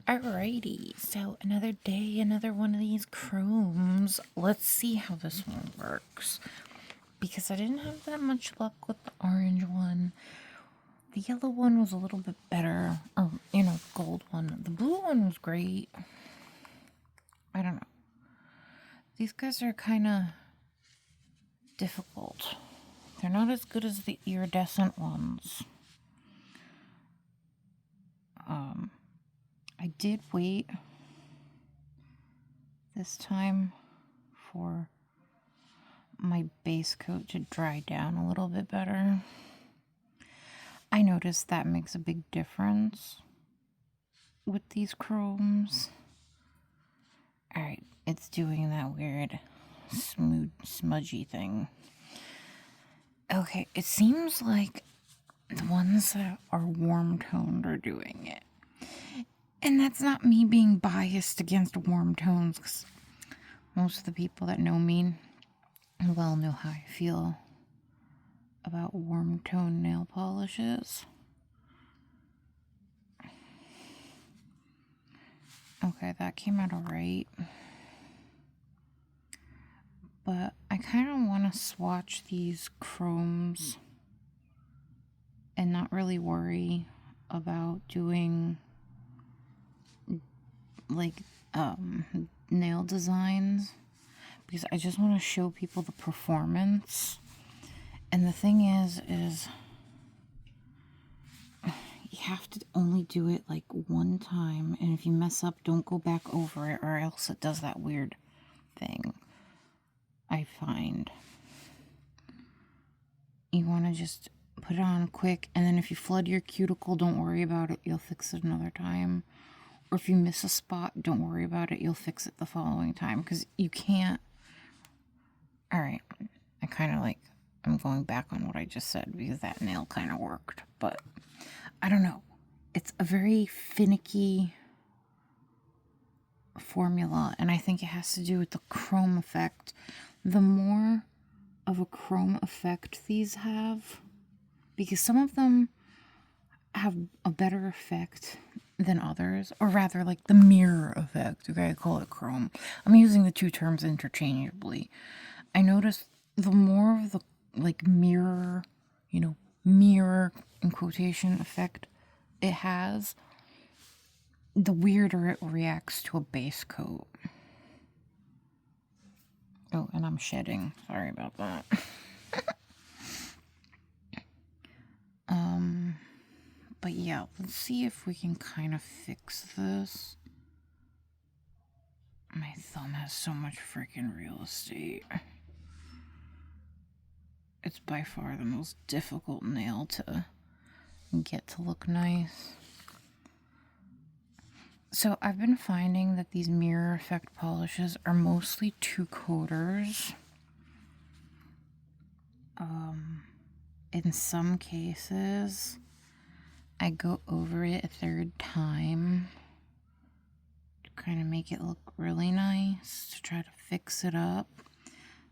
Alrighty, so another day, another one of these chromes. Let's see how this one works. Because I didn't have that much luck with the orange one. The yellow one was a little bit better. Or, gold one. The blue one was great. I don't know. These guys are kind of difficult. They're not as good as the iridescent ones. I did wait this time for my base coat to dry down a little bit better. I noticed that makes a big difference with these chromes. Alright, it's doing that weird smudgy thing. Okay, it seems like the ones that are warm toned are doing it. And that's not me being biased against warm tones, because most of the people that know me well know how I feel about warm tone nail polishes. Okay, that came out alright. But I kind of want to swatch these chromes and not really worry about doing like nail designs, because I just want to show people the performance. And the thing is you have to only do it like one time, and if you mess up, don't go back over it, or else it does that weird thing. I find you want to just put it on quick, and then if you flood your cuticle, don't worry about it, you'll fix it another time. Or if you miss a spot, don't worry about it, you'll fix it the following time, because you can't. Alright, I'm going back on what I just said, because that nail kind of worked, but I don't know. It's a very finicky formula, and I think it has to do with the chrome effect. The more of a chrome effect these have, because some of them have a better effect than others, or rather like the mirror effect. Okay, I call it chrome. I'm using the two terms interchangeably. I noticed the more of the like mirror in quotation effect it has, the weirder it reacts to a base coat. Oh, and I'm shedding. Sorry about that. But yeah, let's see if we can kind of fix this. My thumb has so much freaking real estate. It's by far the most difficult nail to get to look nice. So I've been finding that these mirror effect polishes are mostly two coaters. In some cases, I go over it a third time to kind of make it look really nice, to try to fix it up.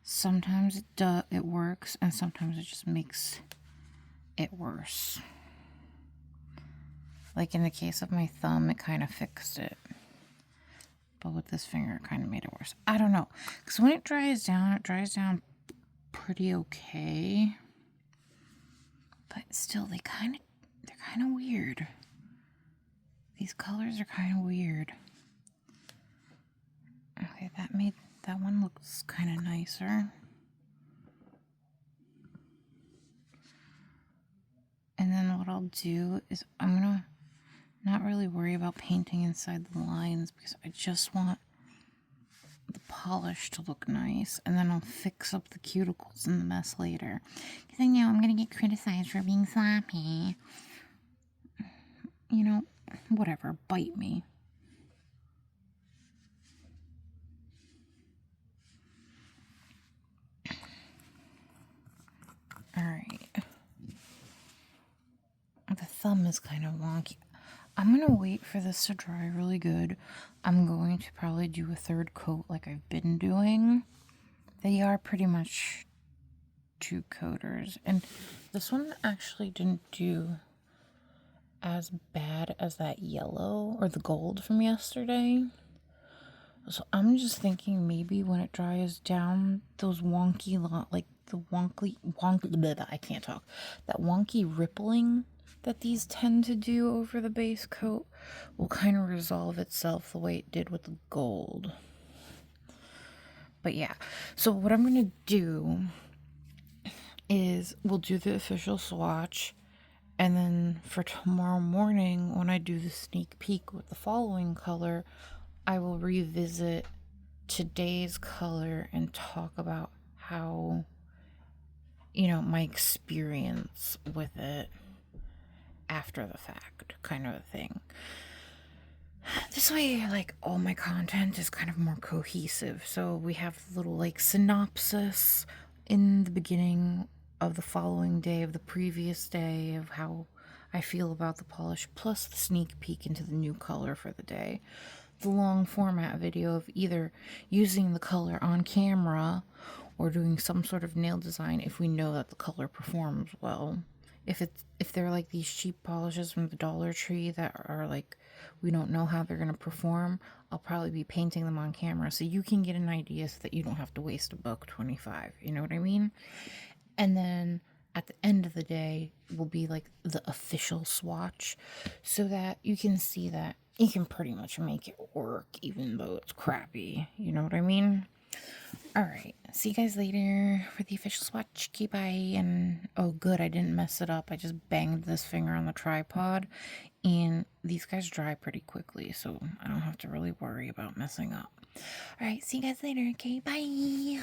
Sometimes it works, and sometimes it just makes it worse. Like in the case of my thumb, it kind of fixed it. But with this finger, it kind of made it worse. I don't know. Because when it dries down pretty okay. But still, they're kind of weird. These colors are kind of weird. Okay, that one looks kind of nicer. And then what I'll do is I'm gonna not really worry about painting inside the lines, because I just want the polish to look nice, and then I'll fix up the cuticles and the mess later. Because I know I'm gonna get criticized for being sloppy. Whatever, bite me. Alright. The thumb is kind of wonky. I'm gonna wait for this to dry really good. I'm going to probably do a third coat like I've been doing. They are pretty much two coaters, and this one actually didn't do as bad as that yellow or the gold from yesterday. So I'm just thinking maybe when it dries down, those wonky, like the wonky, I can't talk, that wonky rippling that these tend to do over the base coat will kind of resolve itself the way it did with the gold. But yeah, so what I'm going to do is we'll do the official swatch, and then for tomorrow morning when I do the sneak peek with the following color, I will revisit today's color and talk about how, my experience with it after the fact, kind of a thing. This way, like, all my content is kind of more cohesive. So we have little, like, synopsis in the beginning of the following day, of the previous day, of how I feel about the polish, plus the sneak peek into the new color for the day. The long format video of either using the color on camera or doing some sort of nail design if we know that the color performs well. If they're like these cheap polishes from the Dollar Tree that are like, we don't know how they're going to perform, I'll probably be painting them on camera so you can get an idea so that you don't have to waste $1.25. You know what I mean? And then at the end of the day will be like the official swatch so that you can see that you can pretty much make it work even though it's crappy. You know what I mean? Alright, see you guys later for the official swatch. Okay, bye. And oh good, I didn't mess it up. I just banged this finger on the tripod, and these guys dry pretty quickly, so I don't have to really worry about messing up. Alright, see you guys later. Okay, bye.